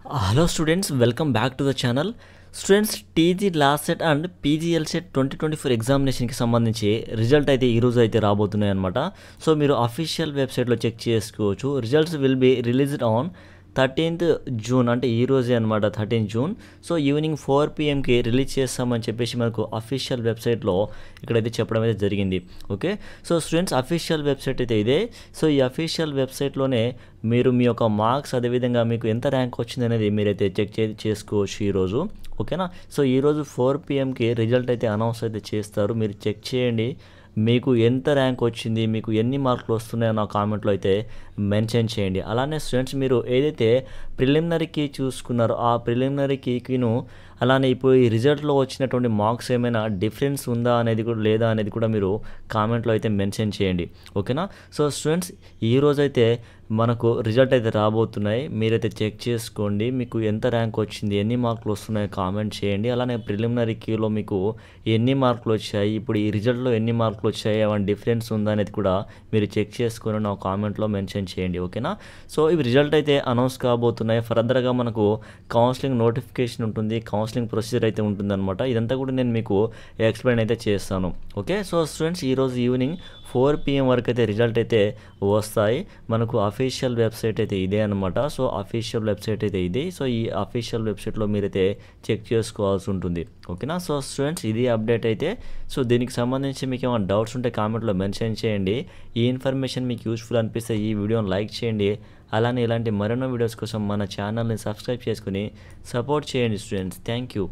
Hello students, welcome back to the channel. Students TG last set and PGL set 2024 ఎగ్జామినేషన్కి సంబంధించి result అయితే ఈరోజు అయితే రాబోతున్నాయి అనమాట. సో మీరు అఫీషియల్ వెబ్సైట్లో చెక్ చేసుకోవచ్చు. Results will be released on 13th June, అంటే ఈ రోజే అనమాట, 13th June. So evening 4 PM release చేస్తామని చెప్పేసి మనకు అఫీషియల్ వెబ్సైట్లో ఇక్కడైతే చెప్పడం అయితే జరిగింది. Okay, so students official website అయితే ఇదే. సో ఈ అఫీషియల్ వెబ్సైట్లోనే మీరు మీ యొక్క మార్క్స్, అదేవిధంగా మీకు ఎంత ర్యాంక్ వచ్చింది అనేది మీరైతే చెక్ చేసుకోవచ్చు ఈరోజు. ఓకేనా, సో ఈరోజు 4 PM రిజల్ట్ అయితే అనౌన్స్ అయితే చేస్తారు. మీరు చెక్ చేయండి, మీకు ఎంత ర్యాంక్ వచ్చింది, మీకు ఎన్ని మార్కులు వస్తున్నాయో నా కామెంట్లో అయితే మెన్షన్ చేయండి. అలానే స్టూడెంట్స్ మీరు ఏదైతే ప్రిలిమినరీకి చూసుకున్నారో ఆ ప్రిలిమినరీకిను అలానే ఇప్పుడు ఈ రిజల్ట్లో వచ్చినటువంటి మార్క్స్ ఏమైనా డిఫరెన్స్ ఉందా అనేది కూడా లేదా అనేది కూడా మీరు కామెంట్లో అయితే మెన్షన్ చేయండి. ఓకేనా, సో స్టూడెంట్స్ ఈరోజైతే మనకు రిజల్ట్ అయితే రాబోతున్నాయి. మీరైతే చెక్ చేసుకోండి, మీకు ఎంత ర్యాంక్ వచ్చింది, ఎన్ని మార్కులు వస్తున్నాయో కామెంట్ చేయండి. అలానే ప్రిలిమినరీలో మీకు ఎన్ని మార్కులు వచ్చాయి, ఇప్పుడు ఈ రిజల్ట్లో ఎన్ని మార్కులు వచ్చాయి, ఏమైనా డిఫరెన్స్ ఉందా అనేది కూడా మీరు చెక్ చేసుకొని నా కామెంట్లో మెన్షన్ చేయండి. ఓకేనా, సో ఇవి రిజల్ట్ అయితే అనౌన్స్ కాబోతున్నాయి. ఫర్దర్గా మనకు కౌన్సిలింగ్ నోటిఫికేషన్ ఉంటుంది, కౌన్సిలింగ్ ప్రొసీజర్ అయితే ఉంటుందన్నమాట. ఇదంతా కూడా నేను మీకు ఎక్స్ప్లెయిన్ అయితే చేస్తాను. ఓకే, సో స్టూడెంట్స్ ఈరోజు ఈవినింగ్ 4 PM వరకు అయితే రిజల్ట్ అయితే వస్తాయి. మనకు అఫీషియల్ వెబ్సైట్ అయితే ఇదే అనమాట. సో అఫీషియల్ వెబ్సైట్ అయితే ఇది. సో ఈ అఫీషియల్ వెబ్సైట్లో మీరైతే చెక్ చేసుకోవాల్సి ఉంటుంది. ఓకేనా, సో స్టూడెంట్స్ ఇది అప్డేట్ అయితే. సో దీనికి సంబంధించి మీకు ఏమైనా డౌట్స్ ఉంటే కామెంట్లో మెన్షన్ చేయండి. ఈ ఇన్ఫర్మేషన్ మీకు యూస్ఫుల్ అనిపిస్తే ఈ వీడియోని లైక్ చేయండి. అలానే ఇలాంటి మరెన్నో వీడియోస్ కోసం మన ఛానల్ని సబ్స్క్రైబ్ చేసుకుని సపోర్ట్ చేయండి స్టూడెంట్స్. Thank you.